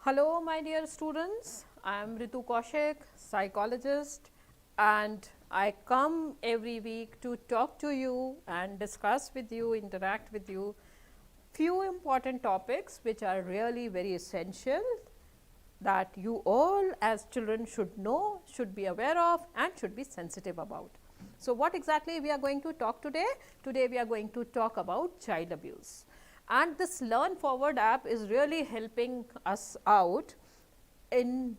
Hello, my dear students. I am Ritu Kaushik, psychologist, and I come every week to talk to you and discuss with you, interact with you few important topics which are really very essential that you all as children should know, should be aware of and should be sensitive about. So, what exactly we are going to talk today? Today we are going to talk about child abuse. And this Learn Forward app is really helping us out in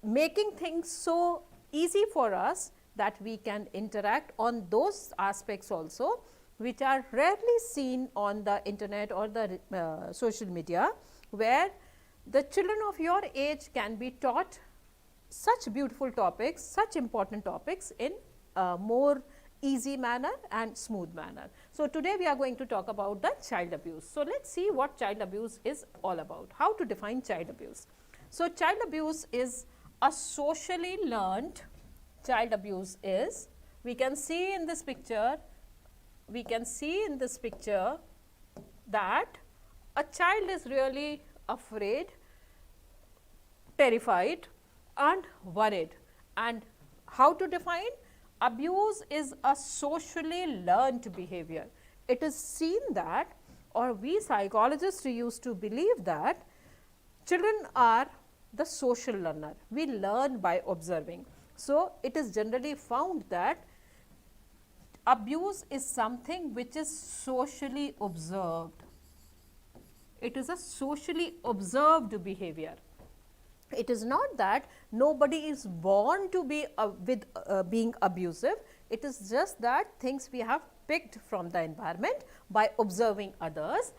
making things so easy for us that we can interact on those aspects also which are rarely seen on the internet or the social media, where the children of your age can be taught such beautiful topics, such important topics in a more easy manner and smooth manner. So, today we are going to talk about the child abuse. So, let us see what child abuse is all about, how to define child abuse. So, child abuse is a socially learned, child abuse is, we can see in this picture, that a child is really afraid, terrified and worried. And how to define? Abuse is a socially learned behavior. It is seen that, or we psychologists used to believe that children are the social learner. We learn by observing. So, it is generally found that abuse is something which is socially observed. It is a socially observed behavior. It is not that nobody is born to be being abusive. It is just that things we have picked from the environment by observing others.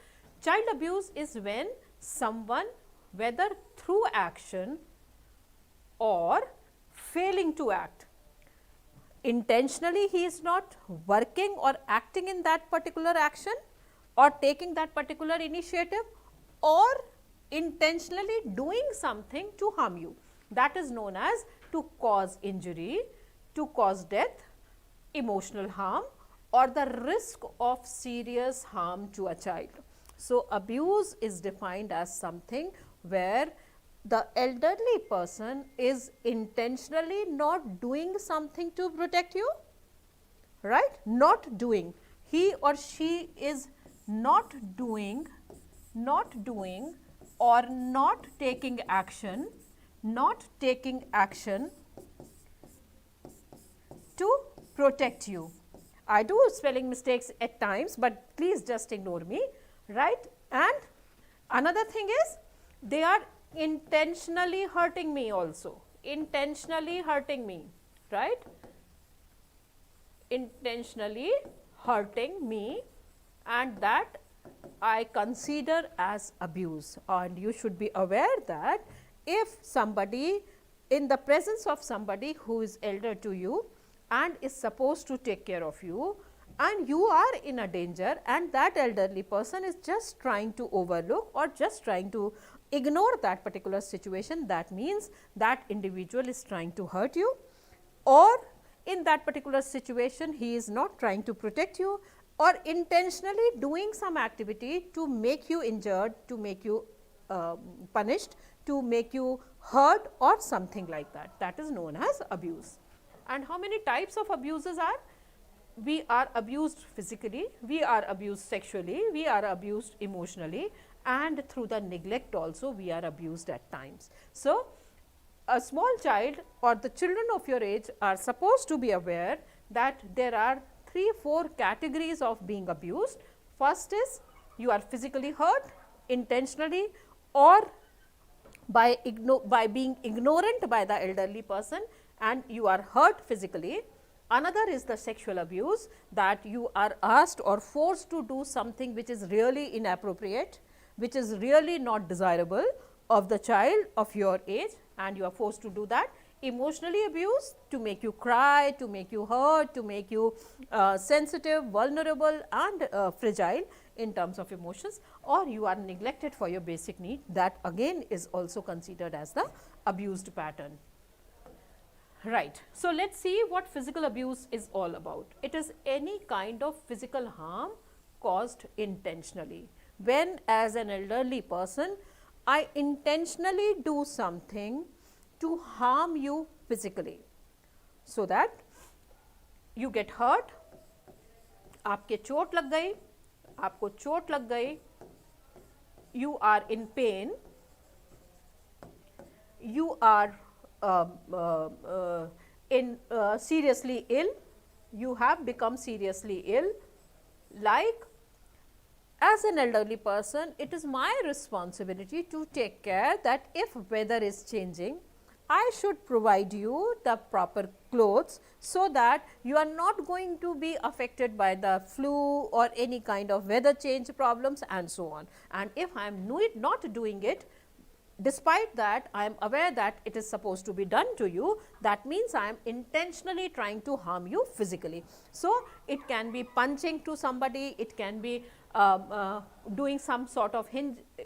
Child abuse is when someone, whether through action or failing to act, intentionally he is not working or acting in that particular action or taking that particular initiative, or intentionally doing something to harm you, that is known as to cause injury, to cause death, emotional harm or the risk of serious harm to a child. So, abuse is defined as something where the elderly person is intentionally not doing something to protect you, right? Not doing, he or she is not doing or not taking action to protect you. I do spelling mistakes at times, but please just ignore me, right? And another thing is they are intentionally hurting me also, intentionally hurting me, right? Intentionally hurting me, and that I consider as abuse. And you should be aware that if somebody, in the presence of somebody who is elder to you and is supposed to take care of you, and you are in a danger and that elderly person is just trying to overlook or just trying to ignore that particular situation, that means that individual is trying to hurt you, or in that particular situation he is not trying to protect you, or intentionally doing some activity to make you injured, to make you punished, to make you hurt or something like that. That is known as abuse. And how many types of abuses are? We are abused physically, we are abused sexually, we are abused emotionally, and through the neglect also we are abused at times. So, a small child or the children of your age are supposed to be aware that there are 3-4 categories of being abused. First is you are physically hurt intentionally or by being ignorant by the elderly person and you are hurt physically. Another is the sexual abuse, that you are asked or forced to do something which is really inappropriate, which is really not desirable of the child of your age, and you are forced to do that. Emotionally abused, to make you cry, to make you hurt, to make you sensitive, vulnerable and fragile in terms of emotions, or you are neglected for your basic need, that again is also considered as the abused pattern. Right. So, let us see what physical abuse is all about. It is any kind of physical harm caused intentionally. When as an elderly person I intentionally do something to harm you physically, so that you get hurt, आपके चोट लग गई, आपको चोट लग गई, you are in pain, you are seriously ill, you have become seriously ill. Like, as an elderly person, it is my responsibility to take care that if weather is changing, I should provide you the proper clothes, so that you are not going to be affected by the flu or any kind of weather change problems and so on. And if I am not doing it, despite that I am aware that it is supposed to be done to you, that means I am intentionally trying to harm you physically. So, it can be punching to somebody, it can be doing some sort of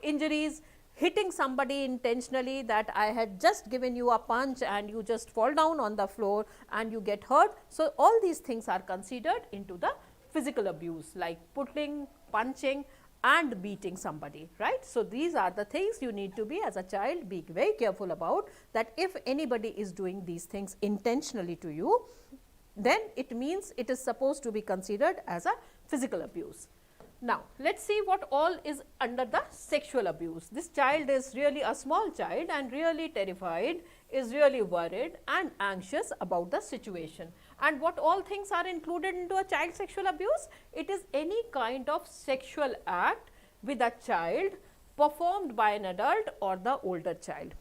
injuries, hitting somebody intentionally, that I had just given you a punch and you just fall down on the floor and you get hurt. So, all these things are considered into the physical abuse, like putting, punching and beating somebody, right. So, these are the things you need to be, as a child, be very careful about, that if anybody is doing these things intentionally to you, then it means it is supposed to be considered as a physical abuse. Now, let us see what all is under the sexual abuse. This child is really a small child and really terrified, is really worried and anxious about the situation. And what all things are included into a child sexual abuse? It is any kind of sexual act with a child performed by an adult or the older child.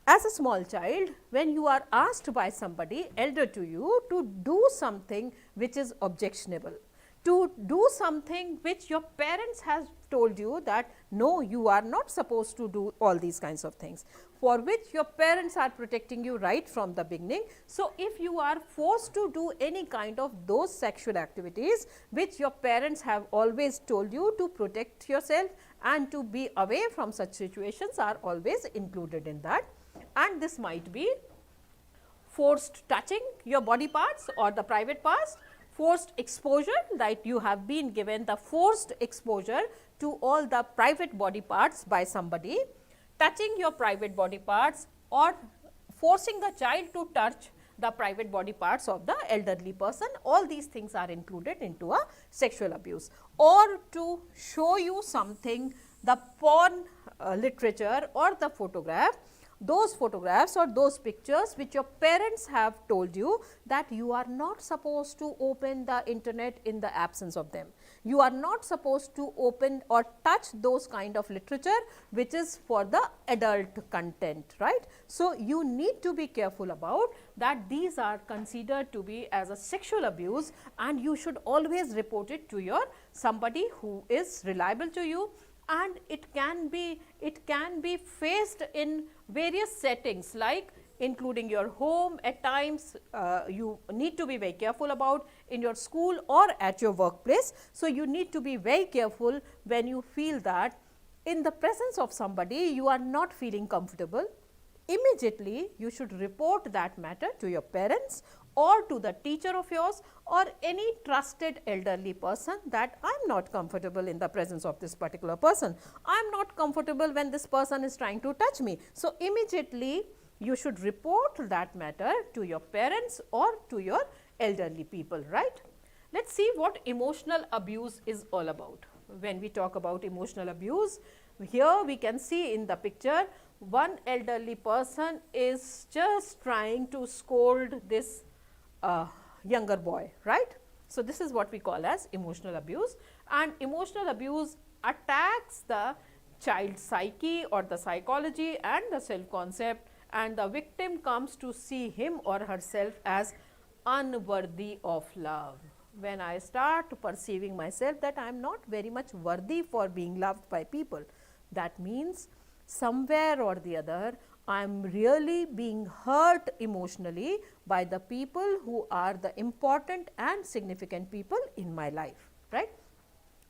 As a small child, when you are asked by somebody elder to you to do something which is objectionable, to do something which your parents has told you that no, you are not supposed to do all these kinds of things, for which your parents are protecting you right from the beginning. So, if you are forced to do any kind of those sexual activities which your parents have always told you to protect yourself and to be away from such situations, are always included in that. And this might be forced touching your body parts or the private parts, forced exposure, that you have been given the forced exposure to all the private body parts by somebody, touching your private body parts, or forcing the child to touch the private body parts of the elderly person. All these things are included into a sexual abuse. Or to show you something, the porn literature or the photograph, those photographs or those pictures which your parents have told you that you are not supposed to open the internet in the absence of them. You are not supposed to open or touch those kind of literature which is for the adult content, right. So, you need to be careful about that these are considered to be as a sexual abuse, and you should always report it to your somebody who is reliable to you. And it can be faced in various settings, like including your home. At times you need to be very careful about, in your school or at your workplace. So, you need to be very careful when you feel that in the presence of somebody you are not feeling comfortable. Immediately you should report that matter to your parents or to the teacher of yours or any trusted elderly person, that I am not comfortable in the presence of this particular person, I am not comfortable when this person is trying to touch me. So, immediately you should report that matter to your parents or to your elderly people, right. Let us see what emotional abuse is all about. When we talk about emotional abuse, here we can see in the picture, one elderly person is just trying to scold this younger boy, right. So, this is what we call as emotional abuse, and emotional abuse attacks the child's psyche or the psychology and the self concept, and the victim comes to see him or herself as unworthy of love. When I start perceiving myself that I am not very much worthy for being loved by people, that means somewhere or the other I am really being hurt emotionally by the people who are the important and significant people in my life, right.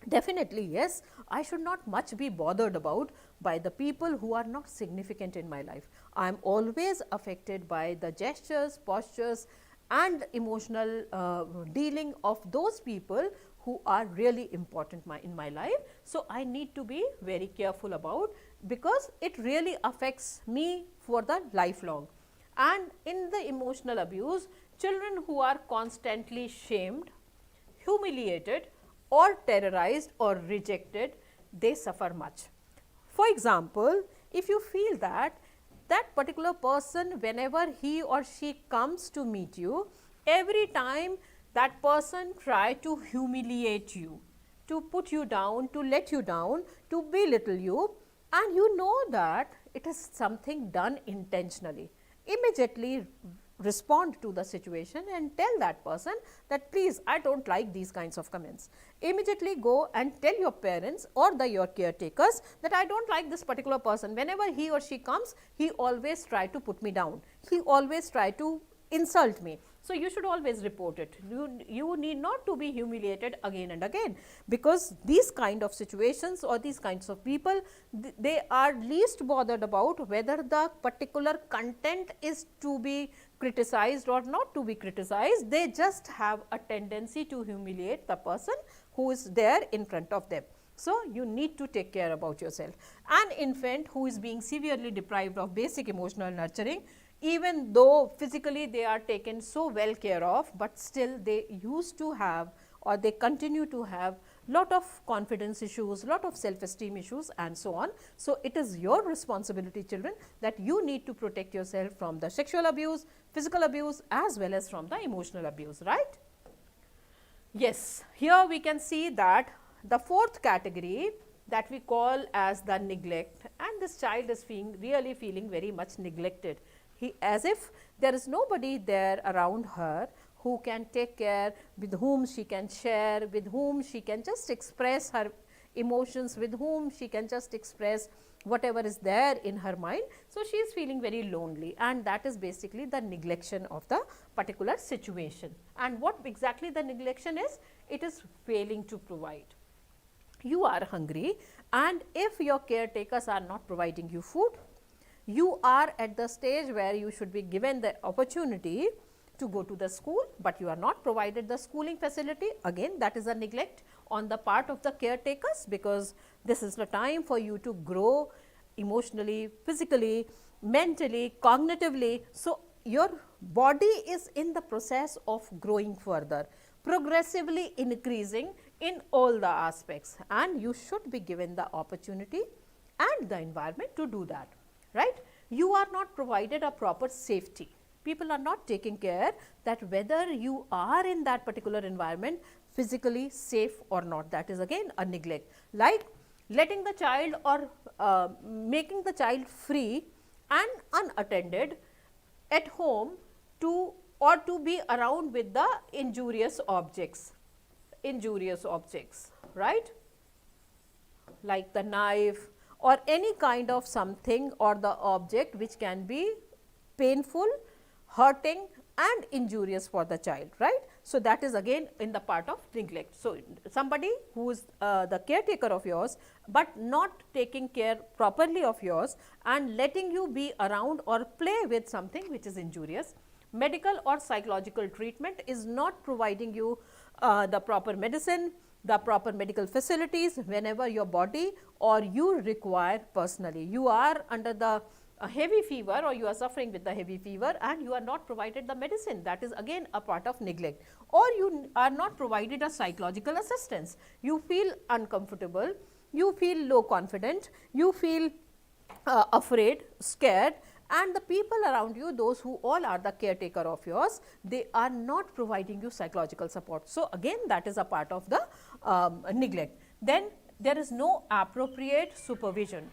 Definitely, yes, I should not much be bothered about by the people who are not significant in my life. I am always affected by the gestures, postures and emotional dealing of those people who are really important in my life. So, I need to be very careful about because it really affects me for the lifelong. And in the emotional abuse, children who are constantly shamed, humiliated or terrorized or rejected, they suffer much. For example, if you feel that that particular person, whenever he or she comes to meet you, every time that person try to humiliate you, to put you down, to let you down, to belittle you, and you know that it is something done intentionally, immediately respond to the situation and tell that person that please, I do not like these kinds of comments. Immediately go and tell your parents or your caretakers that I do not like this particular person. Whenever he or she comes, he always try to put me down, he always try to insult me. So, you should always report it. You need not to be humiliated again and again, because these kind of situations or these kinds of people, they are least bothered about whether the particular content is to be criticized or not to be criticized. They just have a tendency to humiliate the person who is there in front of them. So, you need to take care about yourself. An infant who is being severely deprived of basic emotional nurturing, even though physically they are taken so well care of, but still they used to have or they continue to have lot of confidence issues, lot of self-esteem issues and so on. So, it is your responsibility, children, that you need to protect yourself from the sexual abuse, physical abuse as well as from the emotional abuse, right? Yes, here we can see that the fourth category that we call as the neglect, and this child is really feeling very much neglected. As if there is nobody there around her who can take care, with whom she can share, with whom she can just express her emotions, with whom she can just express whatever is there in her mind. So, she is feeling very lonely, and that is basically the neglection of the particular situation. And what exactly the neglection is? It is failing to provide. You are hungry, and if your caretakers are not providing you food, you are at the stage where you should be given the opportunity to go to the school, but you are not provided the schooling facility. Again, that is a neglect on the part of the caretakers, because this is the time for you to grow emotionally, physically, mentally, cognitively. So, your body is in the process of growing further, progressively increasing in all the aspects, and you should be given the opportunity and the environment to do that. Right? You are not provided a proper safety. People are not taking care that whether you are in that particular environment physically safe or not. That is again a neglect, like letting the child or making the child free and unattended at home to be around with the injurious objects, right, like the knife or any kind of something or the object which can be painful, hurting and injurious for the child, right. So, that is again in the part of neglect. So, somebody who is the caretaker of yours, but not taking care properly of yours and letting you be around or play with something which is injurious. Medical or psychological treatment is not providing you the proper medicine, the proper medical facilities whenever your body or you require personally. You are under the heavy fever or you are suffering with the heavy fever and you are not provided the medicine. That is again a part of neglect. Or you are not provided a psychological assistance. You feel uncomfortable, you feel low confident, you feel afraid, scared, and the people around you, those who all are the caretaker of yours, they are not providing you psychological support. So, again that is a part of the neglect. Then there is no appropriate supervision.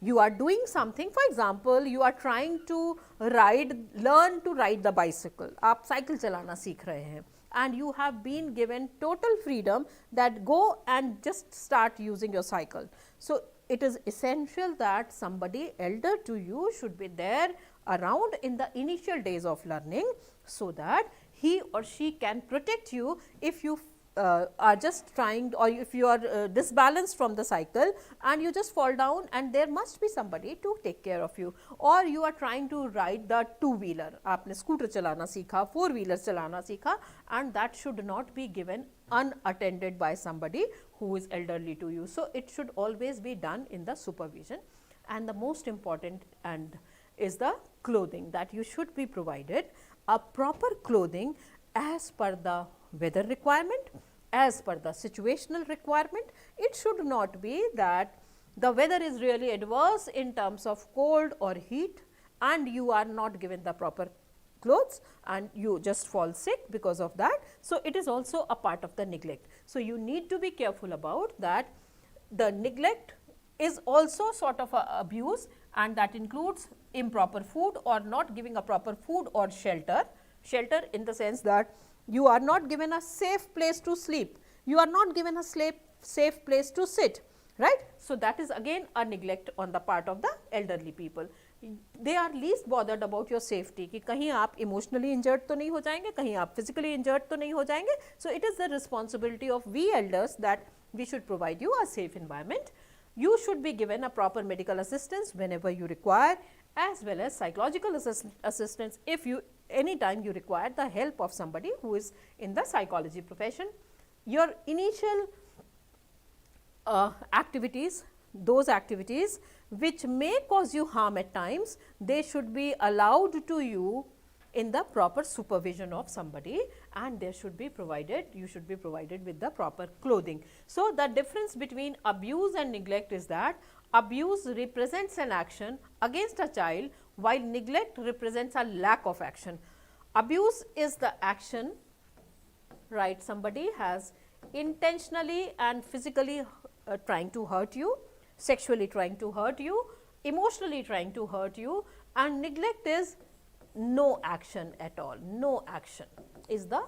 You are doing something, for example, you are trying to learn to ride the bicycle. आप cycle चलाना सीख रहे हैं and you have been given total freedom that go and just start using your cycle. So, it is essential that somebody elder to you should be there around in the initial days of learning, so that he or she can protect you if you are just trying, or if you are disbalanced from the cycle and you just fall down, and there must be somebody to take care of you. Or you are trying to ride the two-wheeler, आपने scooter चलाना सीखा, four-wheeler चलाना सीखा, and that should not be given unattended by somebody who is elderly to you. So, it should always be done in the supervision. and the most important and is the clothing, that you should be provided a proper clothing as per the weather requirement, as per the situational requirement. It should not be that the weather is really adverse in terms of cold or heat and you are not given the proper clothes and you just fall sick because of that. So, it is also a part of the neglect. So, you need to be careful about that. The neglect is also sort of a abuse, and that includes improper food or not giving a proper food or shelter. Shelter in the sense that you are not given a safe place to sleep, you are not given a safe place to sit, right. So, that is again a neglect on the part of the elderly people. They are least bothered about your safety कि कहीं आप emotionally injured तो नहीं हो जाएंगे, कहीं आप physically injured तो नहीं हो जाएंगे. So, it is the responsibility of we elders that we should provide you a safe environment. You should be given a proper medical assistance whenever you require, as well as psychological assistance if you anytime you require the help of somebody who is in the psychology profession. Your initial activities, those activities which may cause you harm at times, they should be allowed to you in the proper supervision of somebody, and there should be provided, you should be provided with the proper clothing. So, the difference between abuse and neglect is that abuse represents an action against a child, while neglect represents a lack of action. Abuse is the action, right, somebody has intentionally and physically trying to hurt you, sexually trying to hurt you, emotionally trying to hurt you, and neglect is no action at all, no action is the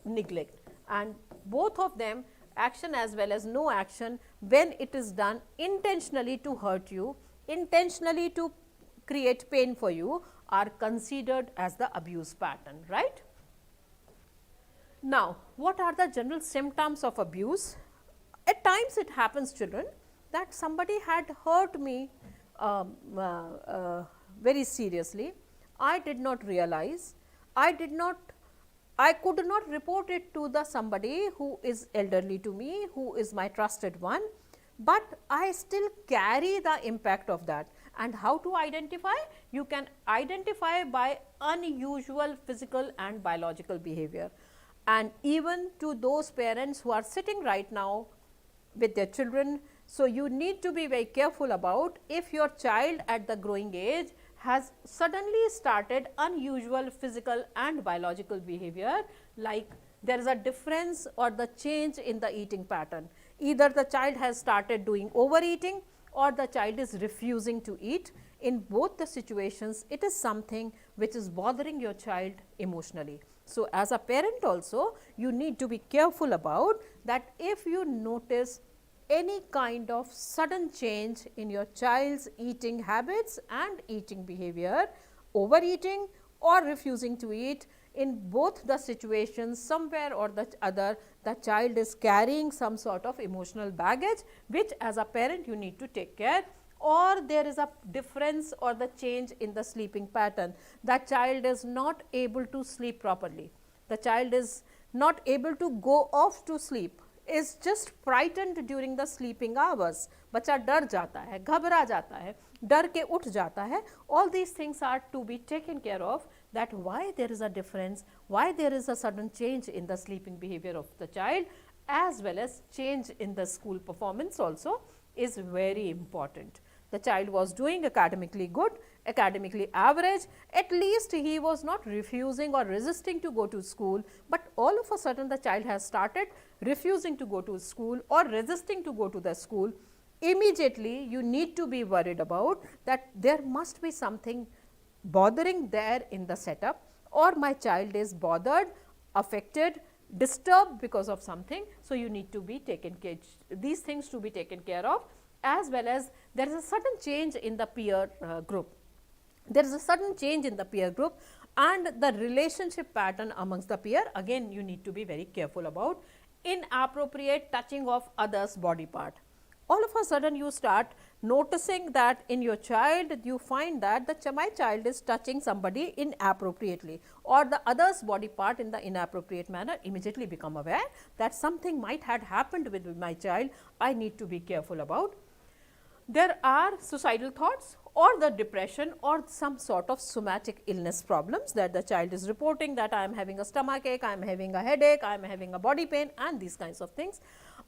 neglect, and both of them, action as well as no action, when it is done intentionally to hurt you, intentionally to create pain for you, are considered as the abuse pattern, right. Now, what are the general symptoms of abuse? At times it happens, children, that somebody had hurt me very seriously. I did not realize, I could not report it to the somebody who is elderly to me, who is my trusted one, but I still carry the impact of that. And how to identify? You can identify by unusual physical and biological behavior. And even to those parents who are sitting right now with their children, so you need to be very careful about if your child at the growing age has suddenly started unusual physical and biological behavior, like there is a difference or the change in the eating pattern. Either the child has started doing overeating or the child is refusing to eat. In both the situations, it is something which is bothering your child emotionally. So, as a parent also, you need to be careful about that. If you notice any kind of sudden change in your child's eating habits and eating behavior, overeating or refusing to eat, in both the situations, somewhere or the other, the child is carrying some sort of emotional baggage, which as a parent you need to take care. Or there is a difference or the change in the sleeping pattern. The child is not able to sleep properly. The child is not able to go off to sleep, is just frightened during the sleeping hours. बच्चा डर जाता है, घबरा जाता है, डर के उठ जाता है. All these things are to be taken care of, that why there is a difference, why there is a sudden change in the sleeping behavior of the child, as well as change in the school performance also is very important. The child was doing academically good, academically average, at least he was not refusing or resisting to go to school, but all of a sudden the child has started refusing to go to school or resisting to go to the school. Immediately you need to be worried about that there must be something bothering there in the setup, or my child is bothered, affected, disturbed because of something. So, you need to be taken care, these things to be taken care of, as well as there is a sudden change in the peer group. There is a sudden change in the peer group and the relationship pattern amongst the peer, again you need to be very careful about. Inappropriate touching of others' body part. All of a sudden you start noticing that in your child, you find that my child is touching somebody inappropriately or the other's body part in the inappropriate manner. Immediately become aware that something might have happened with my child, I need to be careful about. there are suicidal thoughts or the depression or some sort of somatic illness problems that the child is reporting, that I am having a stomach ache, I am having a headache, I am having a body pain, and these kinds of things.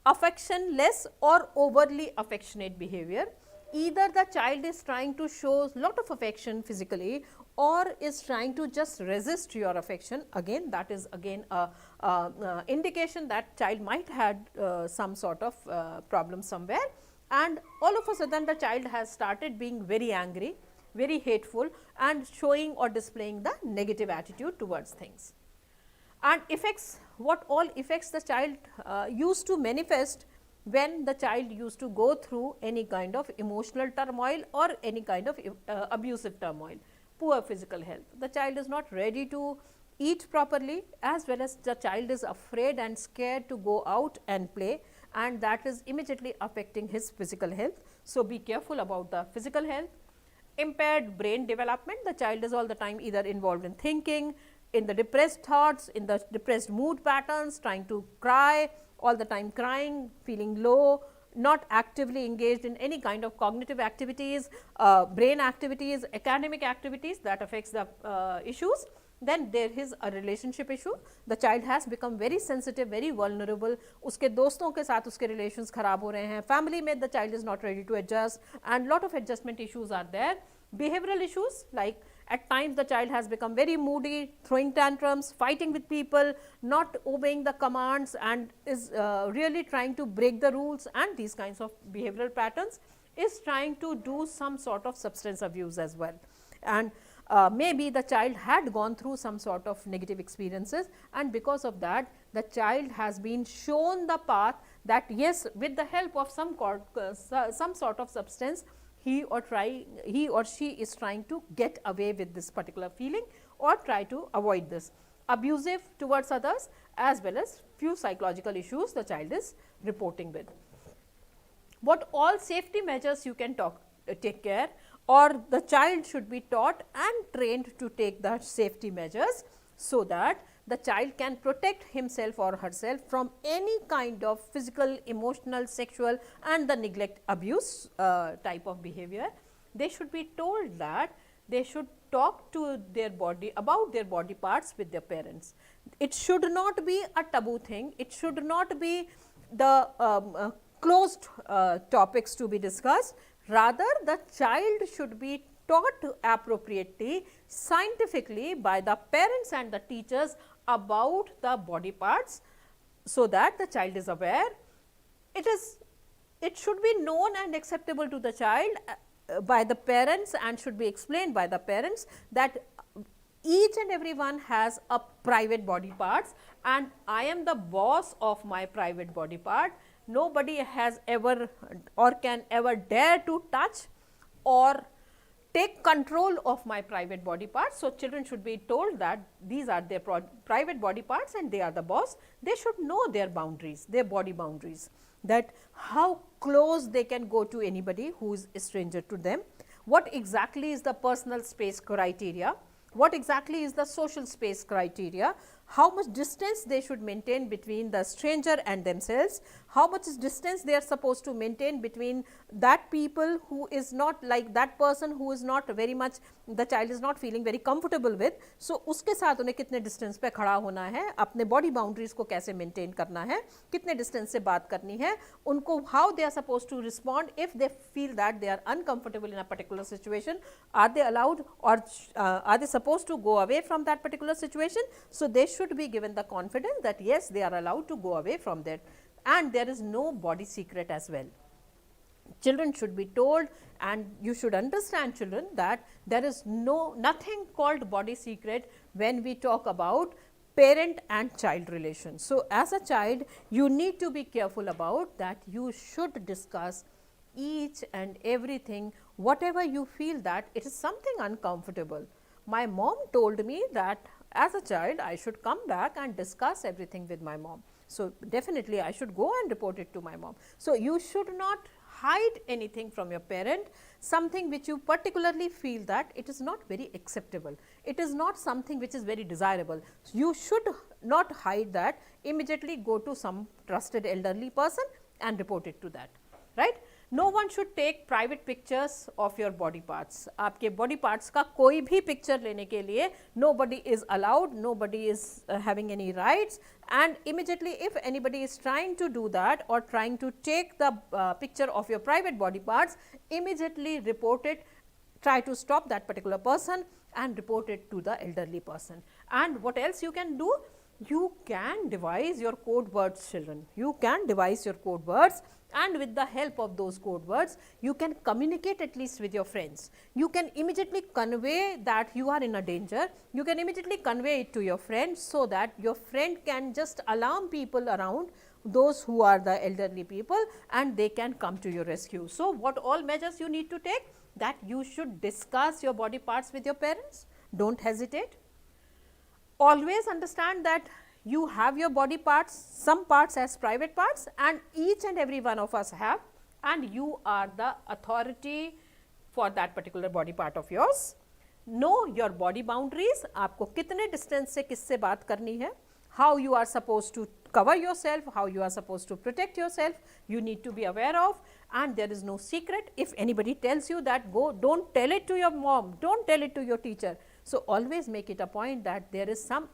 Affectionless or overly affectionate behavior, either the child is trying to show lot of affection physically or is trying to just resist your affection. Again, that is again a indication that child might had some sort of problem somewhere, and all of a sudden the child has started being very angry, very hateful, and showing or displaying the negative attitude towards things. And effects, what all effects the child used to manifest when the child used to go through any kind of emotional turmoil or any kind of abusive turmoil. Poor physical health, the child is not ready to eat properly, as well as the child is afraid and scared to go out and play, and that is immediately affecting his physical health. So, be careful about the physical health. Impaired brain development, the child is all the time either involved in thinking, in the depressed thoughts, in the depressed mood patterns, trying to cry, all the time crying, feeling low, not actively engaged in any kind of cognitive activities, brain activities, academic activities, that affects the issues. Then there is a relationship issue, the child has become very sensitive, very vulnerable, uske doston ke sath uske relations kharab ho rahe hain, family mein the child is not ready to adjust, and lot of adjustment issues are there. Behavioral issues, like at times the child has become very moody, throwing tantrums, fighting with people, not obeying the commands, and is really trying to break the rules, and these kinds of behavioral patterns, is trying to do some sort of substance abuse as well. And maybe the child had gone through some sort of negative experiences, and because of that the child has been shown the path that yes, with the help of some sort of substance, he or she is trying to get away with this particular feeling or try to avoid this. Abusive towards others, as well as few psychological issues the child is reporting with. What all safety measures you can take care, or the child should be taught and trained to take the safety measures, so that the child can protect himself or herself from any kind of physical, emotional, sexual, and the neglect, abuse type of behavior. They should be told that they should talk to their body, about their body parts with their parents. It should not be a taboo thing, it should not be the closed topics to be discussed. Rather, the child should be taught appropriately, scientifically, by the parents and the teachers about the body parts, so that the child is aware. It should be known and acceptable to the child by the parents, and should be explained by the parents that each and everyone has a private body parts, and I am the boss of my private body part. Nobody has ever or can ever dare to touch or take control of my private body parts. So, children should be told that these are their private body parts and they are the boss. They should know their boundaries, their body boundaries, that how close they can go to anybody who is a stranger to them, what exactly is the personal space criteria, what exactly is the social space criteria, how much distance they should maintain between the stranger and themselves, how much distance they are supposed to maintain between that people who is not like that person who is not very much, the child is not feeling very comfortable with. So, उसके साथ उन्हें कितने distance पे खड़ा होना है, अपने body boundaries को कैसे maintain करना है, कितने distance से बात करनी है, उनको how they are supposed to respond if they feel that they are uncomfortable in a particular situation, are they allowed or are they supposed to go away from that particular situation. So, they should be given the confidence that yes, they are allowed to go away from that, and there is no body secret as well. Children should be told, and you should understand, children, that there is nothing called body secret when we talk about parent and child relations. So, as a child you need to be careful about that, you should discuss each and everything, whatever you feel that it is something uncomfortable. My mom told me that as a child I should come back and discuss everything with my mom. So, definitely I should go and report it to my mom. So, you should not hide anything from your parent, something which you particularly feel that it is not very acceptable, it is not something which is very desirable. So, you should not hide that, immediately go to some trusted elderly person and report it to that, right. No one should take private pictures of your body parts. आपके body parts का कोई भी picture लेने के लिए nobody is allowed, nobody is having any rights, and immediately if anybody is trying to do that or trying to take the picture of your private body parts, immediately report it, try to stop that particular person and report it to the elderly person. And what else you can do? You can devise your code words, children. You can devise your code words, and with the help of those code words, you can communicate at least with your friends. You can immediately convey that you are in a danger. You can immediately convey it to your friends, so that your friend can just alarm people around, those who are the elderly people, and they can come to your rescue. So, what all measures you need to take? That you should discuss your body parts with your parents. Don't hesitate. Always understand that you have your body parts, some parts as private parts, and each and every one of us have, and you are the authority for that particular body part of yours. Know your body boundaries. आपको कितने distance से किससे बात करनी है, how you are supposed to cover yourself, how you are supposed to protect yourself, you need to be aware of, and there is no secret. If anybody tells you that go, don't tell it to your mom, don't tell it to your teacher. So, always make it a point that there is some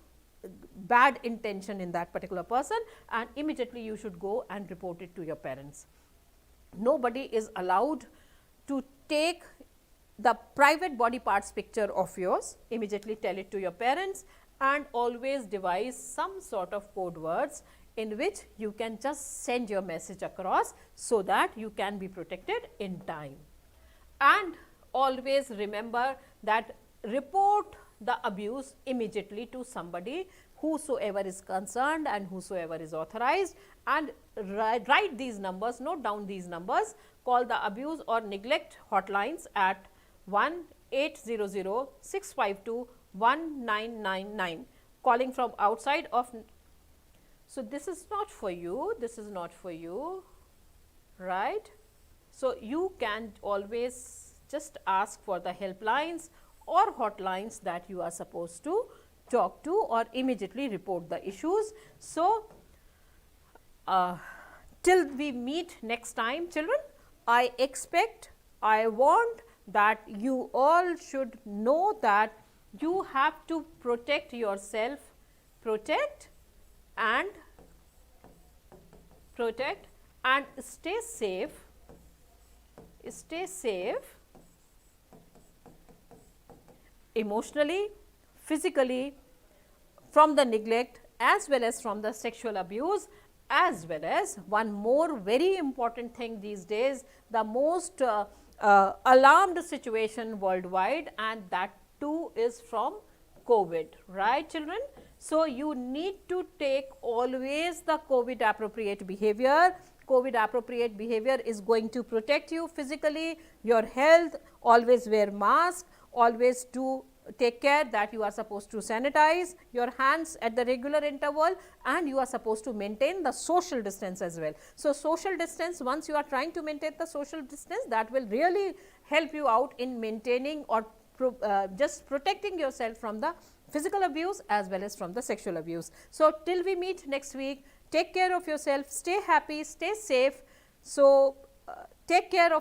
bad intention in that particular person, and immediately you should go and report it to your parents. Nobody is allowed to take the private body parts picture of yours. Immediately tell it to your parents, and always devise some sort of code words in which you can just send your message across, so that you can be protected in time. And always remember that report the abuse immediately to somebody whosoever is concerned and whosoever is authorized, and write these numbers, note down these numbers. Call the abuse or neglect hotlines at 1-800-652-1999, calling from outside of. So, this is not for you, this is not for you, right. So, you can always just ask for the helplines or hotlines that you are supposed to talk to, or immediately report the issues. So, till we meet next time, children, I want that you all should know that you have to protect yourself, protect and stay safe emotionally, physically, from the neglect as well as from the sexual abuse, as well as one more very important thing these days, the most alarmed situation worldwide, and that too is from COVID, right children. So, you need to take always the COVID appropriate behavior. COVID appropriate behavior is going to protect you physically, your health, always wear mask, always do take care that you are supposed to sanitize your hands at the regular interval, and you are supposed to maintain the social distance as well. So, social distance, once you are trying to maintain the social distance, that will really help you out in maintaining or just protecting yourself from the physical abuse as well as from the sexual abuse. So, till we meet next week, take care of yourself, stay happy, stay safe. So, take care of